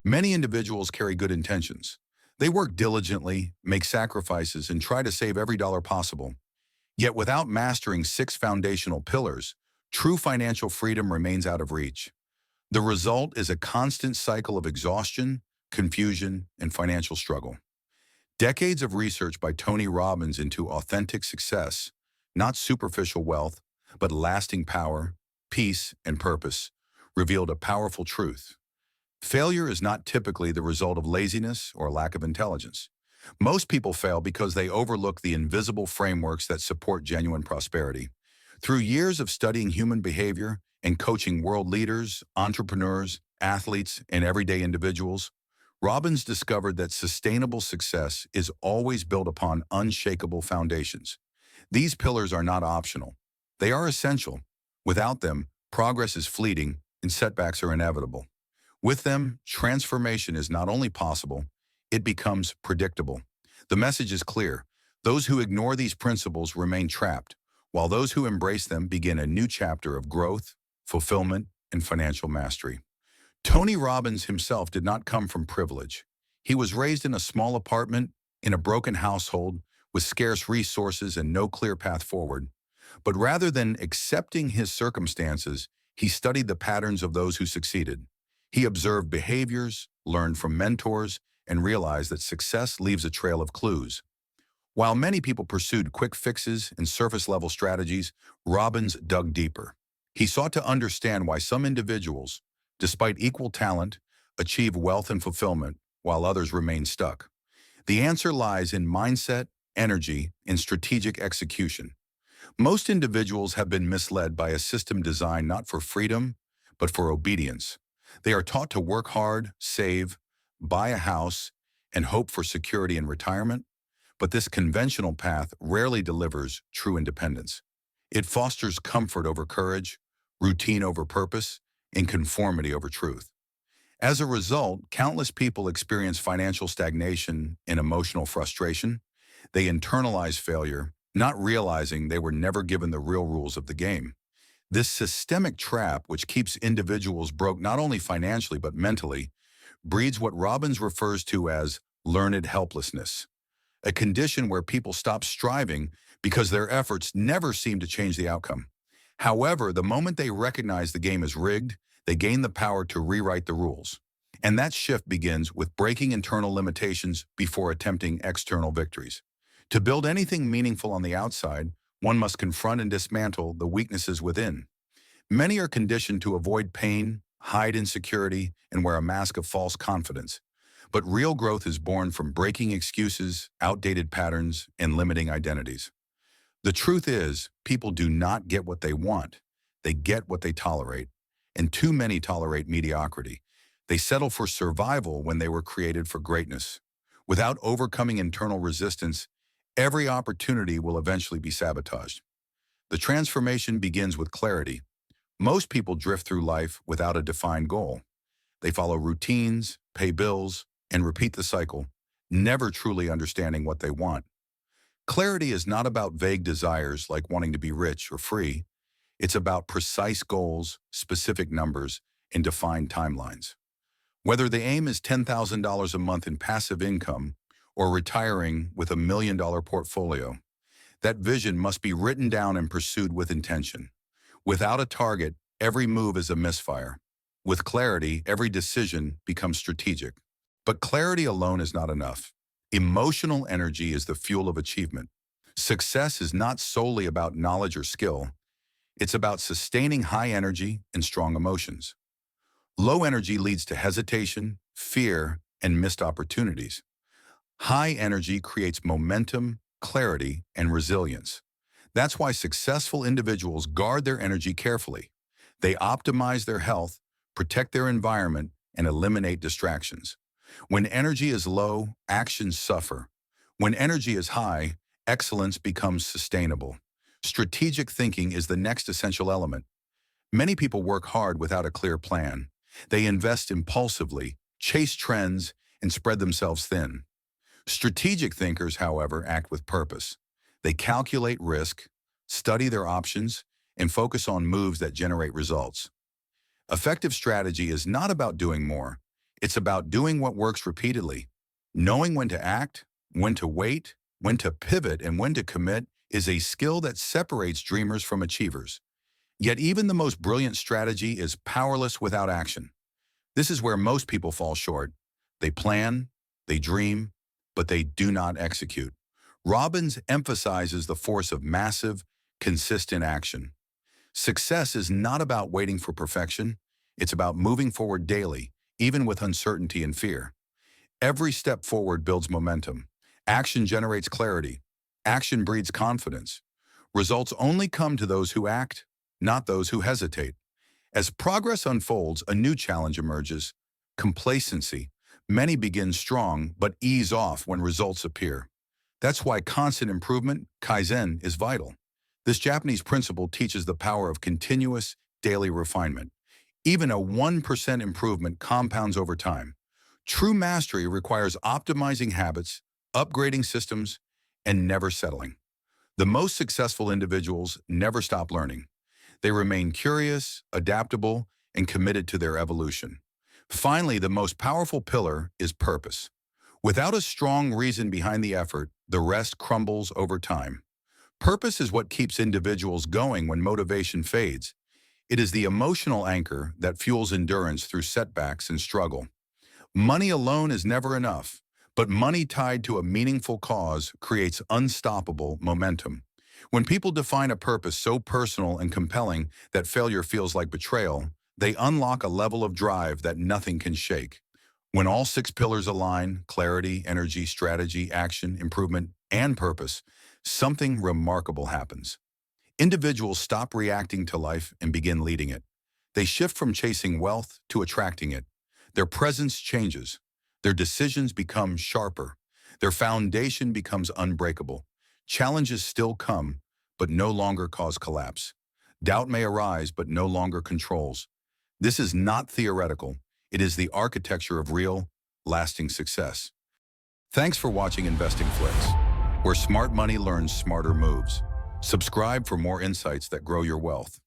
Many individuals carry good intentions. They work diligently, make sacrifices, and try to save every dollar possible. Yet without mastering 6 foundational pillars, true financial freedom remains out of reach. The result is a constant cycle of exhaustion, confusion, and financial struggle. Decades of research by Tony Robbins into authentic success, not superficial wealth, but lasting power, peace, and purpose, revealed a powerful truth. Failure is not typically the result of laziness or lack of intelligence. Most people fail because they overlook the invisible frameworks that support genuine prosperity. Through years of studying human behavior and coaching world leaders, entrepreneurs, athletes, and everyday individuals, Robbins discovered that sustainable success is always built upon unshakable foundations. These pillars are not optional. They are essential. Without them, progress is fleeting and setbacks are inevitable. With them, transformation is not only possible, it becomes predictable. The message is clear. Those who ignore these principles remain trapped, while those who embrace them begin a new chapter of growth, fulfillment, and financial mastery. Tony Robbins himself did not come from privilege. He was raised in a small apartment, in a broken household, with scarce resources and no clear path forward. But rather than accepting his circumstances, he studied the patterns of those who succeeded. He observed behaviors, learned from mentors, and realized that success leaves a trail of clues. While many people pursued quick fixes and surface-level strategies, Robbins dug deeper. He sought to understand why some individuals, despite equal talent, achieve wealth and fulfillment, while others remain stuck. The answer lies in mindset, energy, and strategic execution. Most individuals have been misled by a system designed not for freedom, but for obedience. They are taught to work hard, save, buy a house, and hope for security in retirement, but this conventional path rarely delivers true independence. It fosters comfort over courage, routine over purpose, and conformity over truth. As a result, countless people experience financial stagnation and emotional frustration. They internalize failure, not realizing they were never given the real rules of the game. This systemic trap, which keeps individuals broke not only financially but mentally, breeds what Robbins refers to as learned helplessness, a condition where people stop striving because their efforts never seem to change the outcome. However, the moment they recognize the game is rigged, they gain the power to rewrite the rules. And that shift begins with breaking internal limitations before attempting external victories. To build anything meaningful on the outside, one must confront and dismantle the weaknesses within. Many are conditioned to avoid pain, hide insecurity, and wear a mask of false confidence. But real growth is born from breaking excuses, outdated patterns, and limiting identities. The truth is, people do not get what they want. They get what they tolerate. And too many tolerate mediocrity. They settle for survival when they were created for greatness. Without overcoming internal resistance, every opportunity will eventually be sabotaged. The transformation begins with clarity. Most people drift through life without a defined goal. They follow routines, pay bills, and repeat the cycle, never truly understanding what they want. Clarity is not about vague desires like wanting to be rich or free. It's about precise goals, specific numbers, and defined timelines. Whether the aim is $10,000 a month in passive income or retiring with $1 million portfolio, that vision must be written down and pursued with intention. Without a target, every move is a misfire. With clarity, every decision becomes strategic. But clarity alone is not enough. Emotional energy is the fuel of achievement. Success is not solely about knowledge or skill. It's about sustaining high energy and strong emotions. Low energy leads to hesitation, fear, and missed opportunities. High energy creates momentum, clarity, and resilience. That's why successful individuals guard their energy carefully. They optimize their health, protect their environment, and eliminate distractions. When energy is low, actions suffer. When energy is high, excellence becomes sustainable. Strategic thinking is the next essential element. Many people work hard without a clear plan. They invest impulsively, chase trends, and spread themselves thin. Strategic thinkers, however, act with purpose. They calculate risk, study their options, and focus on moves that generate results. Effective strategy is not about doing more. It's about doing what works repeatedly. Knowing when to act, when to wait, when to pivot, and when to commit is a skill that separates dreamers from achievers. Yet even the most brilliant strategy is powerless without action. This is where most people fall short. They plan, they dream, but they do not execute. Robbins emphasizes the force of massive, consistent action. Success is not about waiting for perfection. It's about moving forward daily, even with uncertainty and fear. Every step forward builds momentum. Action generates clarity. Action breeds confidence. Results only come to those who act, not those who hesitate. As progress unfolds, a new challenge emerges: complacency. Many begin strong, but ease off when results appear. That's why constant improvement, Kaizen, is vital. This Japanese principle teaches the power of continuous, daily refinement. Even a 1% improvement compounds over time. True mastery requires optimizing habits, upgrading systems, and never settling. The most successful individuals never stop learning. They remain curious, adaptable, and committed to their evolution. Finally, the most powerful pillar is purpose. Without a strong reason behind the effort, the rest crumbles over time. Purpose is what keeps individuals going when motivation fades. It is the emotional anchor that fuels endurance through setbacks and struggle. Money alone is never enough, but money tied to a meaningful cause creates unstoppable momentum. When people define a purpose so personal and compelling that failure feels like betrayal, they unlock a level of drive that nothing can shake. When all six pillars align: clarity, energy, strategy, action, improvement, and purpose, something remarkable happens. Individuals stop reacting to life and begin leading it. They shift from chasing wealth to attracting it. Their presence changes. Their decisions become sharper. Their foundation becomes unbreakable. Challenges still come, but no longer cause collapse. Doubt may arise, but no longer controls. This is not theoretical. It is the architecture of real, lasting success. Thanks for watching InvestingFlix, where smart money learns smarter moves. Subscribe for more insights that grow your wealth.